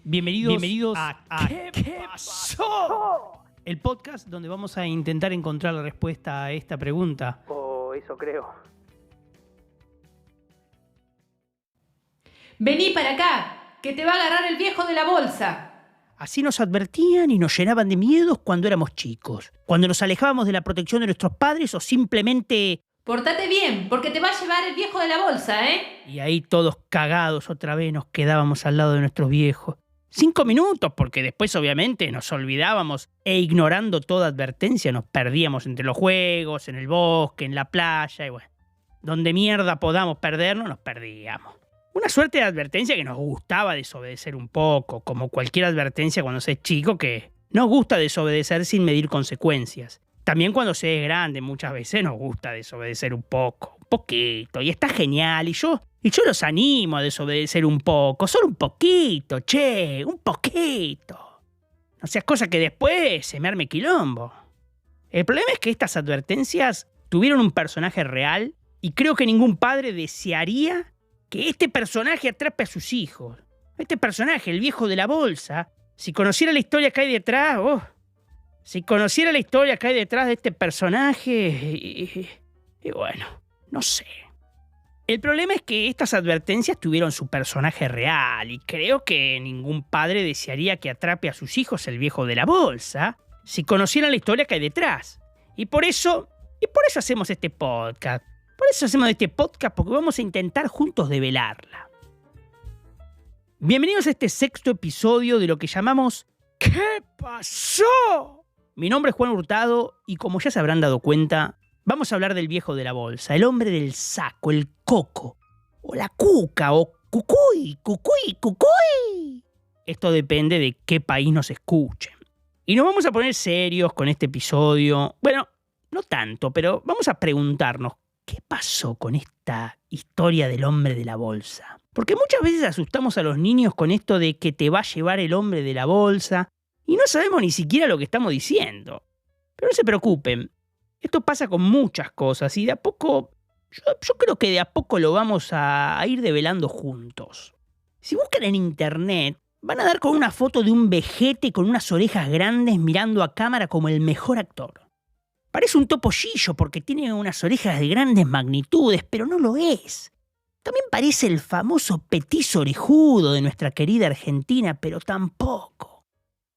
Bienvenidos a ¿Qué pasó? El podcast donde vamos a intentar encontrar la respuesta a esta pregunta. O eso creo. Vení para acá, que te va a agarrar el viejo de la bolsa. Así nos advertían y nos llenaban de miedos cuando éramos chicos. Cuando nos alejábamos de la protección de nuestros padres o simplemente... Portate bien, porque te va a llevar el viejo de la bolsa, ¿eh? Y ahí todos cagados otra vez nos quedábamos al lado de nuestros viejos. 5 minutos, porque después obviamente nos olvidábamos e ignorando toda advertencia nos perdíamos entre los juegos, en el bosque, en la playa y bueno, donde mierda podamos perdernos, nos perdíamos. Una suerte de advertencia que nos gustaba desobedecer un poco, como cualquier advertencia cuando se es chico que nos gusta desobedecer sin medir consecuencias. También cuando se es grande muchas veces nos gusta desobedecer un poco, un poquito, y está genial, y yo los animo a desobedecer un poco, solo un poquito, un poquito. No seas cosa que después se me arme quilombo. El problema es que estas advertencias tuvieron un personaje real y creo que ningún padre desearía que este personaje atrape a sus hijos. Este personaje, el viejo de la bolsa, si conociera la historia que hay detrás, si conociera la historia que hay detrás de este personaje, y bueno, no sé. El problema es que estas advertencias tuvieron su personaje real y creo que ningún padre desearía que atrape a sus hijos el viejo de la bolsa si conocieran la historia que hay detrás. Y por eso hacemos este podcast. Por eso hacemos este podcast, porque vamos a intentar juntos develarla. Bienvenidos a este 6º episodio de lo que llamamos ¿Qué pasó? Mi nombre es Juan Hurtado y como ya se habrán dado cuenta, vamos a hablar del viejo de la bolsa, el hombre del saco, el coco, o la cuca, o cucuy. Esto depende de qué país nos escuchen. Y nos vamos a poner serios con este episodio. Bueno, no tanto, pero vamos a preguntarnos, ¿qué pasó con esta historia del hombre de la bolsa? Porque muchas veces asustamos a los niños con esto de que te va a llevar el hombre de la bolsa y no sabemos ni siquiera lo que estamos diciendo. Pero no se preocupen. Esto pasa con muchas cosas y de a poco, yo creo que de a poco lo vamos a ir develando juntos. Si buscan en internet, van a dar con una foto de un vejete con unas orejas grandes mirando a cámara como el mejor actor. Parece un topollillo porque tiene unas orejas de grandes magnitudes, pero no lo es. También parece el famoso petizo orejudo de nuestra querida Argentina, pero tampoco.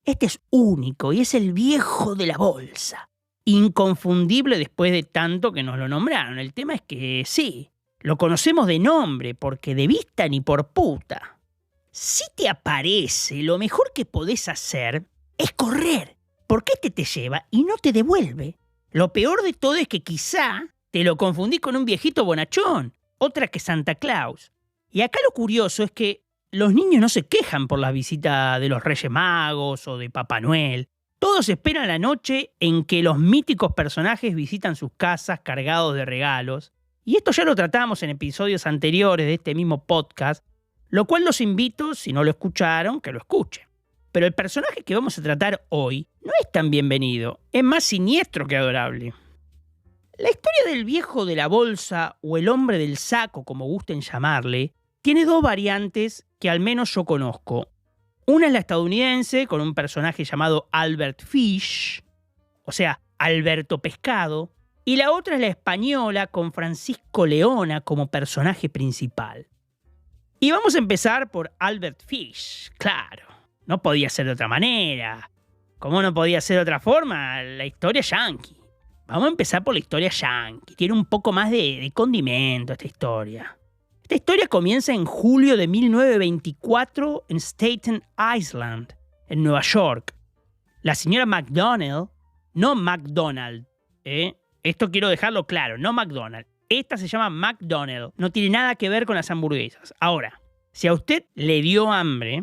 Este es único y es el viejo de la bolsa. Inconfundible después de tanto que nos lo nombraron. El tema es que sí, lo conocemos de nombre, porque de vista ni por puta. Si te aparece, lo mejor que podés hacer es correr, porque este te lleva y no te devuelve. Lo peor de todo es que quizá te lo confundís con un viejito bonachón, otra que Santa Claus. Y acá lo curioso es que los niños no se quejan por la visita de los Reyes Magos o de Papá Noel. Todos esperan la noche en que los míticos personajes visitan sus casas cargados de regalos. Y esto ya lo tratamos en episodios anteriores de este mismo podcast, lo cual los invito, si no lo escucharon, que lo escuchen. Pero el personaje que vamos a tratar hoy no es tan bienvenido, es más siniestro que adorable. La historia del viejo de la bolsa o el hombre del saco, como gusten llamarle, tiene 2 variantes que al menos yo conozco. Una es la estadounidense, con un personaje llamado Albert Fish, o sea, Alberto Pescado, y la otra es la española, con Francisco Leona como personaje principal. Y vamos a empezar por Albert Fish, claro, no podía ser de otra manera. ¿Cómo no podía ser de otra forma? La historia yankee. Vamos a empezar por la historia yankee. Tiene un poco más de condimento esta historia. Esta historia comienza en julio de 1924 en Staten Island, en Nueva York. La señora McDonald, no McDonald, esto quiero dejarlo claro, no McDonald. Esta se llama McDonald, no tiene nada que ver con las hamburguesas. Ahora, si a usted le dio hambre,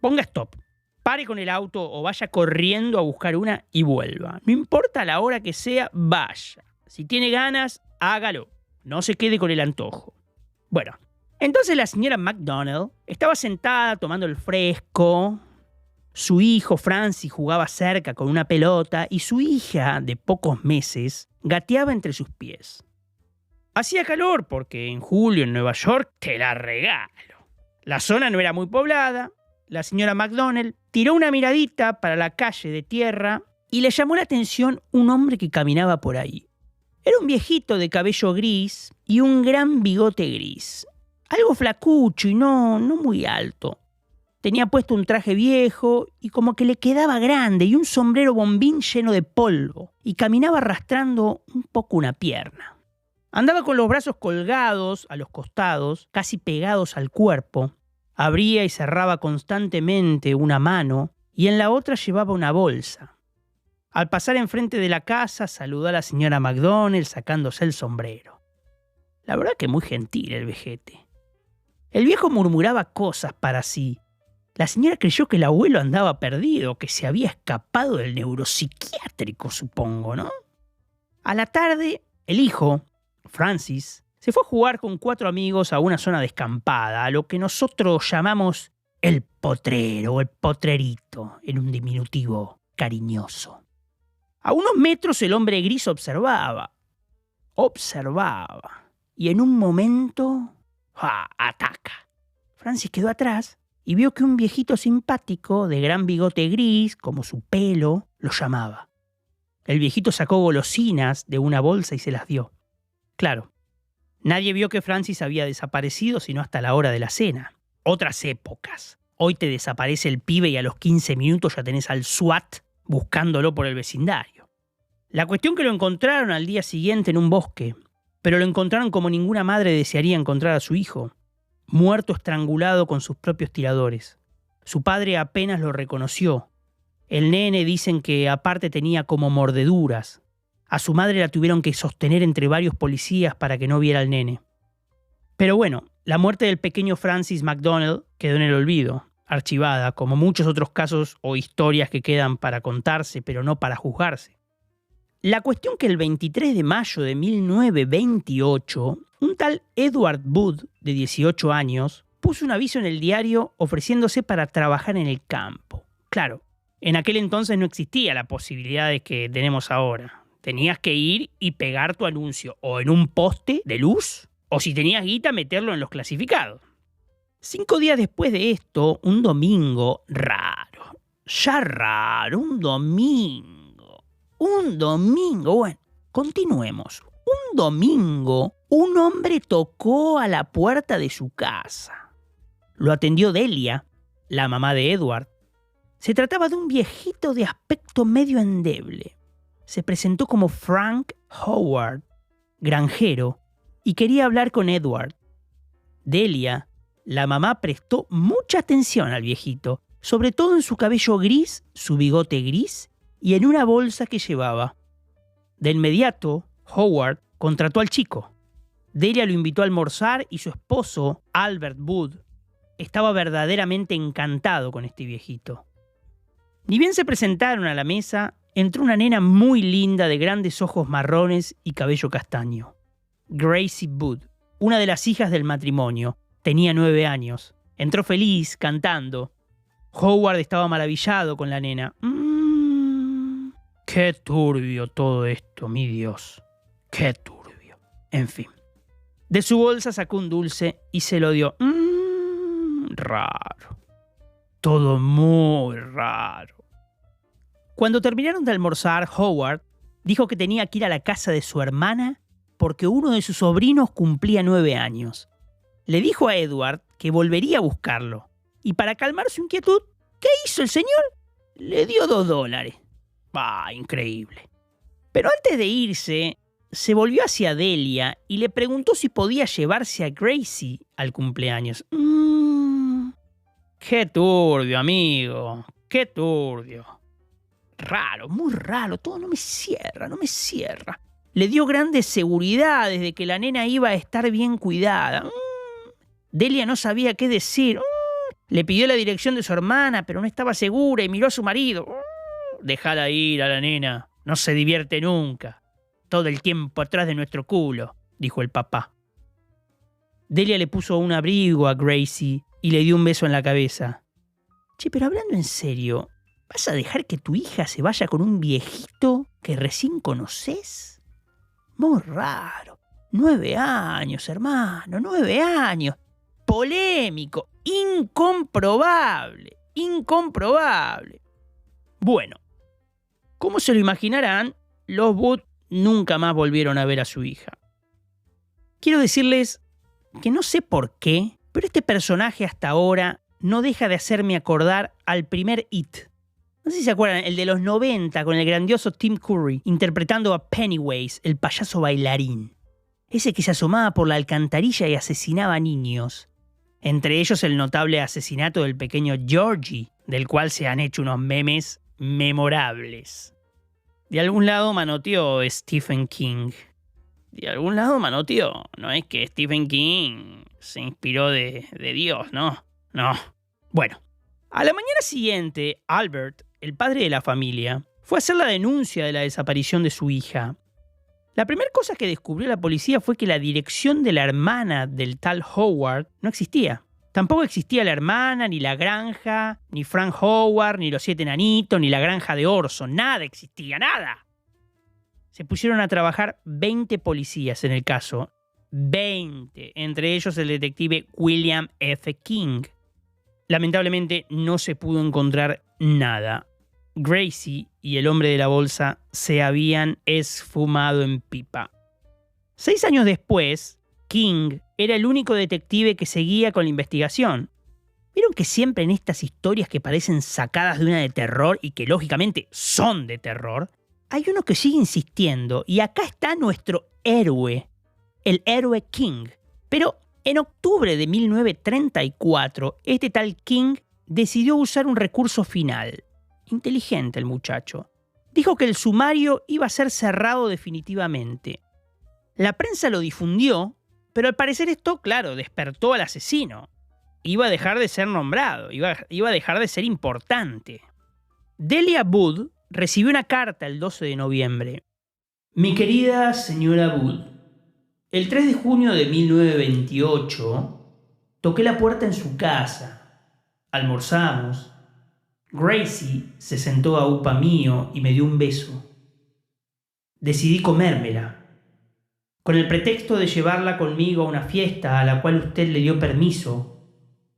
ponga stop. Pare con el auto o vaya corriendo a buscar una y vuelva. No importa la hora que sea, vaya. Si tiene ganas, hágalo. No se quede con el antojo. Bueno, entonces la señora McDonald estaba sentada tomando el fresco. Su hijo Francis jugaba cerca con una pelota y su hija, de pocos meses, gateaba entre sus pies. Hacía calor porque en julio en Nueva York te la regalo. La zona no era muy poblada. la señora McDonnell tiró una miradita para la calle de tierra y le llamó la atención un hombre que caminaba por ahí. Era un viejito de cabello gris y un gran bigote gris. Algo flacucho y no muy alto. Tenía puesto un traje viejo y como que le quedaba grande y un sombrero bombín lleno de polvo, y caminaba arrastrando un poco una pierna. Andaba con los brazos colgados a los costados, casi pegados al cuerpo. Abría y cerraba constantemente una mano y en la otra llevaba una bolsa. Al pasar enfrente de la casa saludó a la señora McDonnell sacándose el sombrero. La verdad que muy gentil el vejete. El viejo murmuraba cosas para sí. La señora creyó que el abuelo andaba perdido, que se había escapado del neuropsiquiátrico, supongo, ¿no? A la tarde, el hijo, Francis, se fue a jugar con 4 amigos a una zona descampada, a lo que nosotros llamamos el potrero o el potrerito, en un diminutivo cariñoso. A unos metros el hombre gris observaba, y en un momento ataca. Francis quedó atrás y vio que un viejito simpático, de gran bigote gris, como su pelo, lo llamaba. El viejito sacó golosinas de una bolsa y se las dio. Claro, nadie vio que Francis había desaparecido sino hasta la hora de la cena. Otras épocas. Hoy te desaparece el pibe y a los 15 minutos ya tenés al SWAT buscándolo por el vecindario. La cuestión que lo encontraron al día siguiente en un bosque, pero lo encontraron como ninguna madre desearía encontrar a su hijo, muerto estrangulado con sus propios tiradores. Su padre apenas lo reconoció. El nene dicen que aparte tenía como mordeduras. A su madre la tuvieron que sostener entre varios policías para que no viera al nene. Pero bueno, la muerte del pequeño Francis McDonnell quedó en el olvido, archivada, como muchos otros casos o historias que quedan para contarse, pero no para juzgarse. La cuestión que el 23 de mayo de 1928, un tal Edward Wood, de 18 años, puso un aviso en el diario ofreciéndose para trabajar en el campo. Claro, en aquel entonces no existía la posibilidad de que tenemos ahora. Tenías que ir y pegar tu anuncio o en un poste de luz, o si tenías guita, meterlo en los clasificados. 5 días después de esto, un domingo raro, un domingo, bueno, continuemos. Un domingo, un hombre tocó a la puerta de su casa. Lo atendió Delia, la mamá de Edward. Se trataba de un viejito de aspecto medio endeble. Se presentó como Frank Howard, granjero, y quería hablar con Edward. Delia, la mamá, prestó mucha atención al viejito, sobre todo en su cabello gris, su bigote gris y en una bolsa que llevaba. De inmediato, Howard contrató al chico. Delia lo invitó a almorzar y su esposo, Albert Wood, estaba verdaderamente encantado con este viejito. Ni bien se presentaron a la mesa, entró una nena muy linda de grandes ojos marrones y cabello castaño. Gracie Wood, una de las hijas del matrimonio, tenía 9 años. Entró feliz, cantando. Howard estaba maravillado con la nena. Qué turbio todo esto, mi Dios. Qué turbio. En fin. De su bolsa sacó un dulce y se lo dio. Raro. Todo muy raro. Cuando terminaron de almorzar, Howard dijo que tenía que ir a la casa de su hermana porque uno de sus sobrinos cumplía 9 años. Le dijo a Edward que volvería a buscarlo. Y para calmar su inquietud, ¿qué hizo el señor? Le dio $2. Increíble. Pero antes de irse, se volvió hacia Delia y le preguntó si podía llevarse a Gracie al cumpleaños. Qué turbio, amigo. Qué turbio. Raro, muy raro. Todo no me cierra. Le dio grandes seguridades de que la nena iba a estar bien cuidada. Delia no sabía qué decir. Le pidió la dirección de su hermana, pero no estaba segura y miró a su marido. Déjala ir a la nena. No se divierte nunca. Todo el tiempo atrás de nuestro culo, dijo el papá. Delia le puso un abrigo a Gracie y le dio un beso en la cabeza. Che, pero hablando en serio, ¿vas a dejar que tu hija se vaya con un viejito que recién conoces? Muy raro. 9 años, hermano, 9 años. Polémico, incomprobable. incomprobable. Bueno, como se lo imaginarán, los Wood nunca más volvieron a ver a su hija. Quiero decirles que no sé por qué, pero este personaje hasta ahora no deja de hacerme acordar al primer It. No sé si se acuerdan, el de los 90 con el grandioso Tim Curry interpretando a Pennywise, el payaso bailarín. Ese que se asomaba por la alcantarilla y asesinaba niños. Entre ellos el notable asesinato del pequeño Georgie, del cual se han hecho unos memes memorables. De algún lado manoteó Stephen King. De algún lado manoteó. No es que Stephen King se inspiró de Dios, ¿no? No. Bueno, a la mañana siguiente, Albert, el padre de la familia, fue a hacer la denuncia de la desaparición de su hija. La primera cosa que descubrió la policía fue que la dirección de la hermana del tal Howard no existía. Tampoco existía la hermana, ni la granja, ni Frank Howard, ni los 7 enanitos, ni la granja de Orson. Nada existía, nada. Se pusieron a trabajar 20 policías en el caso. 20, entre ellos el detective William F. King. Lamentablemente no se pudo encontrar nada. Gracie y el hombre de la bolsa se habían esfumado en pipa. 6 años después, King era el único detective que seguía con la investigación. ¿Vieron que siempre en estas historias que parecen sacadas de una de terror y que lógicamente son de terror, hay uno que sigue insistiendo y acá está nuestro héroe, el héroe King? Pero en octubre de 1934, este tal King decidió usar un recurso final. Inteligente el muchacho. Dijo que el sumario iba a ser cerrado definitivamente. La prensa lo difundió, pero al parecer esto, claro, despertó al asesino. Iba a dejar de ser nombrado, iba a dejar de ser importante. Delia Wood recibió una carta el 12 de noviembre. Mi querida señora Wood, el 3 de junio de 1928 toqué la puerta en su casa. Almorzamos. Gracie se sentó a upa mío y me dio un beso. Decidí comérmela, con el pretexto de llevarla conmigo a una fiesta a la cual usted le dio permiso,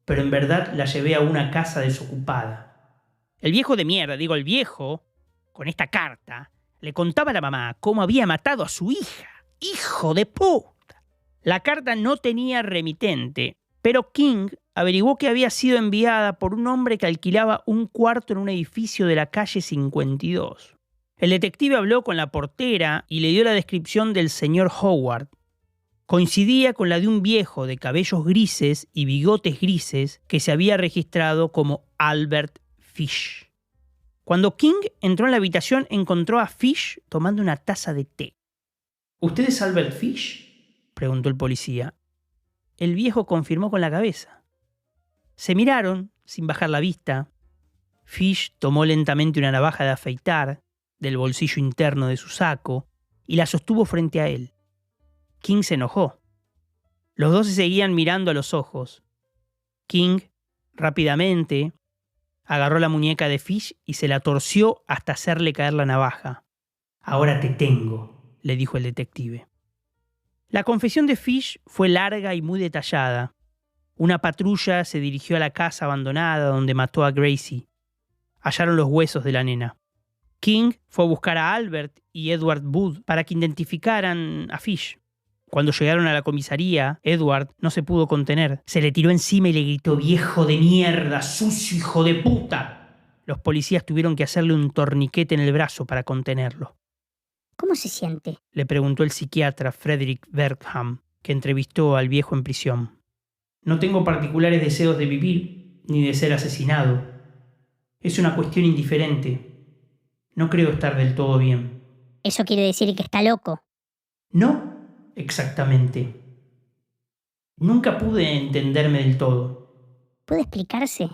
pero en verdad la llevé a una casa desocupada. El viejo de mierda, el viejo, con esta carta, le contaba a la mamá cómo había matado a su hija. ¡Hijo de puta! La carta no tenía remitente, pero King averiguó que había sido enviada por un hombre que alquilaba un cuarto en un edificio de la calle 52. El detective habló con la portera y le dio la descripción del señor Howard. Coincidía con la de un viejo de cabellos grises y bigotes grises que se había registrado como Albert Fish. Cuando King entró en la habitación, encontró a Fish tomando una taza de té. ¿Usted es Albert Fish?, preguntó el policía. El viejo confirmó con la cabeza. Se miraron, sin bajar la vista. Fish tomó lentamente una navaja de afeitar del bolsillo interno de su saco y la sostuvo frente a él. King se enojó. Los dos se seguían mirando a los ojos. King, rápidamente, agarró la muñeca de Fish y se la torció hasta hacerle caer la navaja. Ahora te tengo, le dijo el detective. La confesión de Fish fue larga y muy detallada. Una patrulla se dirigió a la casa abandonada donde mató a Gracie. Hallaron los huesos de la nena. King fue a buscar a Albert y Edward Wood para que identificaran a Fish. Cuando llegaron a la comisaría, Edward no se pudo contener. Se le tiró encima y le gritó: «¡Viejo de mierda, sucio hijo de puta!». Los policías tuvieron que hacerle un torniquete en el brazo para contenerlo. ¿Cómo se siente?, le preguntó el psiquiatra Frederick Bergham, que entrevistó al viejo en prisión. No tengo particulares deseos de vivir, ni de ser asesinado. Es una cuestión indiferente. No creo estar del todo bien. ¿Eso quiere decir que está loco? No, exactamente. Nunca pude entenderme del todo. ¿Puede explicarse?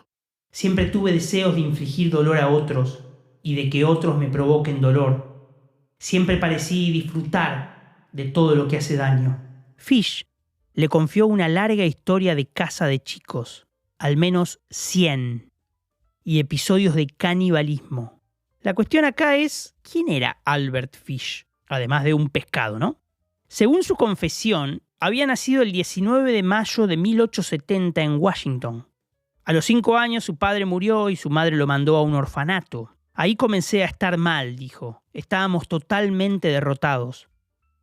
Siempre tuve deseos de infligir dolor a otros y de que otros me provoquen dolor. Siempre parecí disfrutar de todo lo que hace daño. Fish le confió una larga historia de caza de chicos, al menos 100, y episodios de canibalismo. La cuestión acá es, ¿quién era Albert Fish? Además de un pescado, ¿no? Según su confesión, había nacido el 19 de mayo de 1870 en Washington. A los 5 años su padre murió y su madre lo mandó a un orfanato. Ahí comencé a estar mal, dijo. Estábamos totalmente derrotados.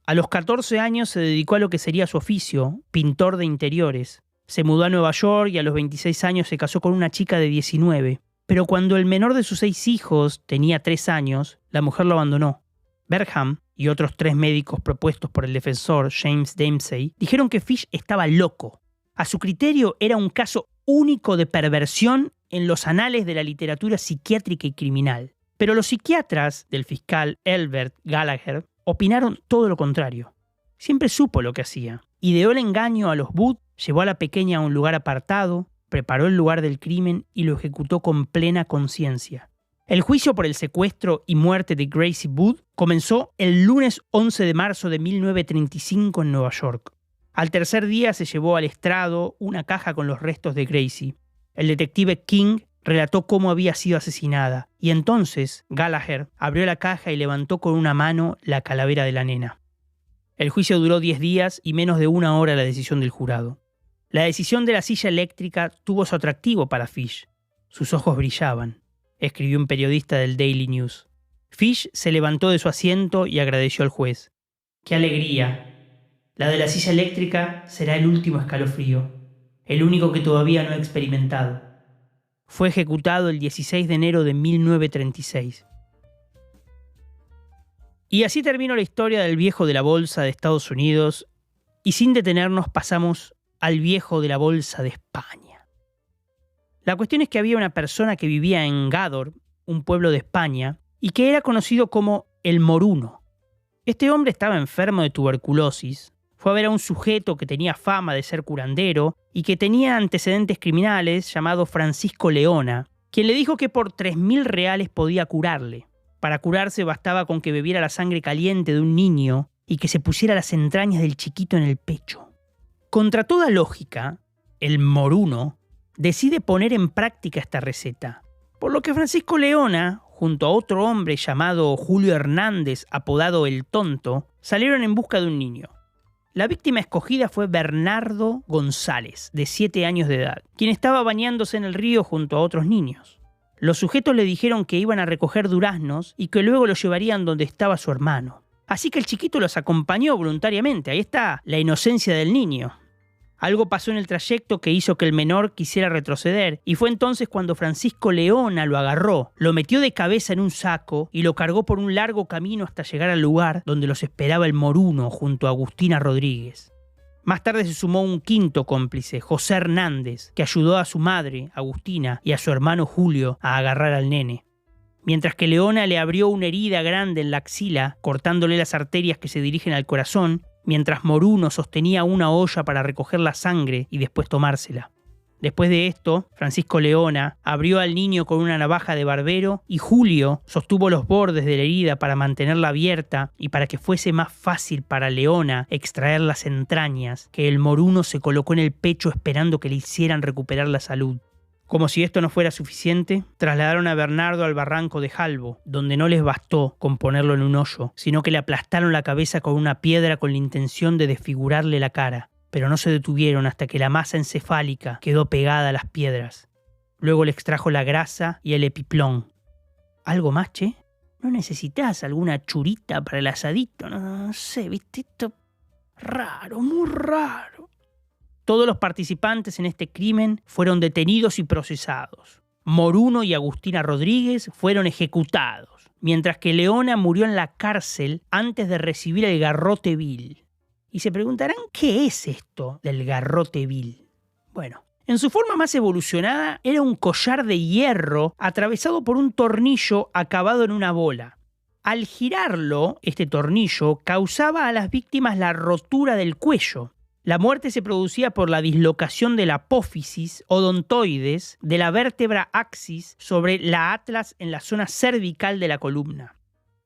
A los 14 años se dedicó a lo que sería su oficio, pintor de interiores. Se mudó a Nueva York y a los 26 años se casó con una chica de 19. Pero cuando el menor de sus 6 hijos tenía 3 años, la mujer lo abandonó. Bergham y otros 3 médicos propuestos por el defensor James Dempsey dijeron que Fish estaba loco. A su criterio era un caso único de perversión en los anales de la literatura psiquiátrica y criminal. Pero los psiquiatras del fiscal Elbert Gallagher opinaron todo lo contrario. Siempre supo lo que hacía. Ideó el engaño a los Booth, llevó a la pequeña a un lugar apartado, preparó el lugar del crimen y lo ejecutó con plena conciencia. El juicio por el secuestro y muerte de Gracie Booth comenzó el lunes 11 de marzo de 1935 en Nueva York. Al tercer día se llevó al estrado una caja con los restos de Gracie. El detective King relató cómo había sido asesinada, y entonces Gallagher abrió la caja y levantó con una mano la calavera de la nena. El juicio duró 10 días y menos de 1 hora la decisión del jurado. La decisión de la silla eléctrica tuvo su atractivo para Fish. Sus ojos brillaban, escribió un periodista del Daily News. Fish se levantó de su asiento y agradeció al juez. ¡Qué alegría! La de la silla eléctrica será el último escalofrío, el único que todavía no he experimentado. Fue ejecutado el 16 de enero de 1936. Y así terminó la historia del viejo de la bolsa de Estados Unidos, y sin detenernos pasamos al viejo de la bolsa de España. La cuestión es que había una persona que vivía en Gádor, un pueblo de España, y que era conocido como el Moruno. Este hombre estaba enfermo de tuberculosis. Fue a ver a un sujeto que tenía fama de ser curandero y que tenía antecedentes criminales llamado Francisco Leona, quien le dijo que por 3.000 reales podía curarle. Para curarse bastaba con que bebiera la sangre caliente de un niño y que se pusiera las entrañas del chiquito en el pecho. Contra toda lógica, el Moruno decide poner en práctica esta receta, por lo que Francisco Leona, junto a otro hombre llamado Julio Hernández, apodado El Tonto, salieron en busca de un niño. La víctima escogida fue Bernardo González, de 7 años de edad, quien estaba bañándose en el río junto a otros niños. Los sujetos le dijeron que iban a recoger duraznos y que luego los llevarían donde estaba su hermano. Así que el chiquito los acompañó voluntariamente. Ahí está la inocencia del niño. Algo pasó en el trayecto que hizo que el menor quisiera retroceder, y fue entonces cuando Francisco Leona lo agarró, lo metió de cabeza en un saco y lo cargó por un largo camino hasta llegar al lugar donde los esperaba el Moruno junto a Agustina Rodríguez. Más tarde se sumó un quinto cómplice, José Hernández, que ayudó a su madre, Agustina, y a su hermano Julio a agarrar al nene. Mientras que Leona le abrió una herida grande en la axila, cortándole las arterias que se dirigen al corazón, mientras Moruno sostenía una olla para recoger la sangre y después tomársela. Después de esto, Francisco Leona abrió al niño con una navaja de barbero y Julio sostuvo los bordes de la herida para mantenerla abierta y para que fuese más fácil para Leona extraer las entrañas que el Moruno se colocó en el pecho esperando que le hicieran recuperar la salud. Como si esto no fuera suficiente, trasladaron a Bernardo al barranco de Jalbo, donde no les bastó con ponerlo en un hoyo, sino que le aplastaron la cabeza con una piedra con la intención de desfigurarle la cara. Pero no se detuvieron hasta que la masa encefálica quedó pegada a las piedras. Luego le extrajo la grasa y el epiplón. ¿Algo más, che? ¿No necesitas alguna churita para el asadito? No sé, ¿viste? Esto raro, muy raro. Todos los participantes en este crimen fueron detenidos y procesados. Moruno y Agustina Rodríguez fueron ejecutados, mientras que Leona murió en la cárcel antes de recibir el garrote vil. Y se preguntarán, ¿qué es esto del garrote vil? Bueno, en su forma más evolucionada era un collar de hierro atravesado por un tornillo acabado en una bola. Al girarlo, este tornillo causaba a las víctimas la rotura del cuello. La muerte se producía por la dislocación de la apófisis odontoides de la vértebra axis sobre la atlas en la zona cervical de la columna.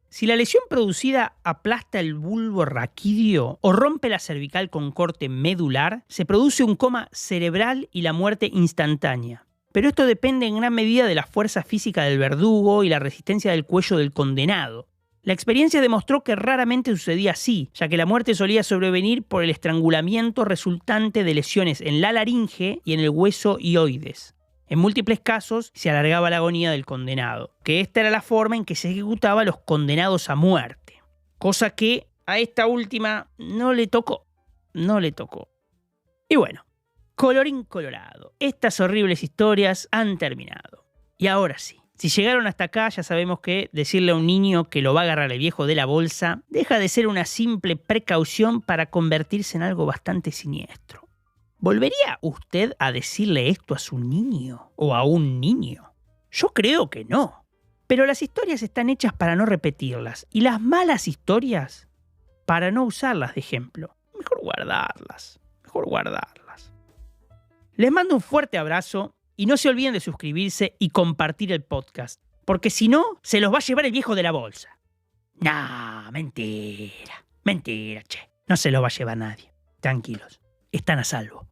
Si la lesión producida aplasta el bulbo raquídeo o rompe la cervical con corte medular, se produce un coma cerebral y la muerte instantánea. Pero esto depende en gran medida de la fuerza física del verdugo y la resistencia del cuello del condenado. La experiencia demostró que raramente sucedía así, ya que la muerte solía sobrevenir por el estrangulamiento resultante de lesiones en la laringe y en el hueso hioides. En múltiples casos se alargaba la agonía del condenado, que esta era la forma en que se ejecutaba a los condenados a muerte, cosa que a esta última no le tocó. Y bueno, colorín colorado, estas horribles historias han terminado. Y ahora sí, si llegaron hasta acá ya sabemos que decirle a un niño que lo va a agarrar el viejo de la bolsa deja de ser una simple precaución para convertirse en algo bastante siniestro. ¿Volvería usted a decirle esto a su niño o a un niño? Yo creo que no. Pero las historias están hechas para no repetirlas y las malas historias para no usarlas de ejemplo. Mejor guardarlas. Les mando un fuerte abrazo y no se olviden de suscribirse y compartir el podcast, porque si no, se los va a llevar el viejo de la bolsa. No, mentira, che. No se los va a llevar nadie. Tranquilos, están a salvo.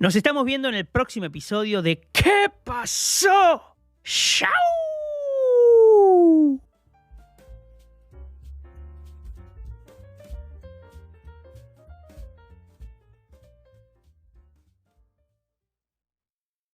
Nos estamos viendo en el próximo episodio de ¿Qué pasó? ¡Chao!